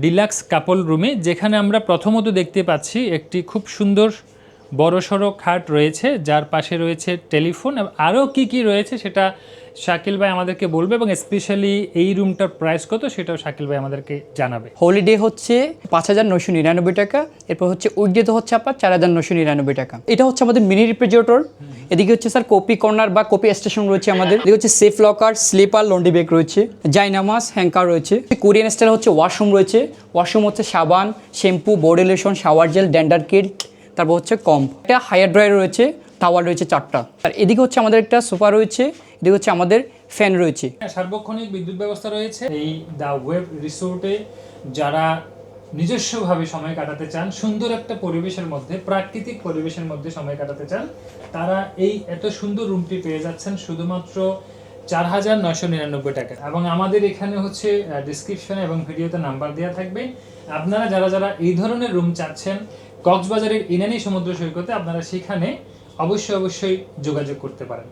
Deluxe কাপল রুমে, যেখানে আমরা প্রথমত দেখতে পাচ্ছি একটি খুব সুন্দর বড়সড় খাট রয়েছে, যার পাশে রয়েছে টেলিফোন, এবং আরও কী কী রয়েছে সেটা শাকিল ভাই আমাদেরকে বলবে, এবং স্পেশালি এই রুমটার প্রাইস কত সেটাও শাকিল ভাই আমাদেরকে জানাবে। হলিডে হচ্ছে 5,999 টাকা, এরপর হচ্ছে উইকডে তো হচ্ছে আপনার 4,999 টাকা। এটা হচ্ছে আমাদের মিনি রেফ্রিজারেটর। এদিকে হচ্ছে স্যার কপি কর্নার বা কপি স্টেশন রয়েছে আমাদের। এদিকে হচ্ছে safe locker, slipper, laundry bag রয়েছে, জাইনামাস, হ্যাঙ্কার রয়েছে। কোরিয়ান স্টাইল হচ্ছে ওয়াশরুম রয়েছে। ওয়াশরুম হচ্ছে সাবান, shampoo, body lotion, shower gel, dental kit, তারপর হচ্ছে কম্প, একটা হায়ার ড্রায়ার রয়েছে, টাওয়াল রয়েছে 4টা। আর এদিকে হচ্ছে আমাদের একটা সোফা রয়েছে, এদিকে হচ্ছে আমাদের ফ্যান রয়েছে। সার্বক্ষণিক বিদ্যুৎ ব্যবস্থা রয়েছে। এই দ্য ওয়েব রিসোর্টে যারা নিজস্বভাবে সময় কাটাতে চান, সুন্দর একটা পরিবেশের মধ্যে, প্রাকৃতিক পরিবেশের মধ্যে সময় কাটাতে চান, তারা এই এত সুন্দর রুমটি পেয়ে যাচ্ছেন শুধুমাত্র 4,999 টাকা। এবং আমাদের এখানে হচ্ছে ডিসক্রিপশনে এবং ভিডিওতে নাম্বার দেওয়া থাকবে। আপনারা যারা যারা এই ধরনের রুম চাচ্ছেন কক্সবাজারের ইনানি সমুদ্র সৈকতে, আপনারা সেখানে অবশ্যই যোগাযোগ করতে পারেন।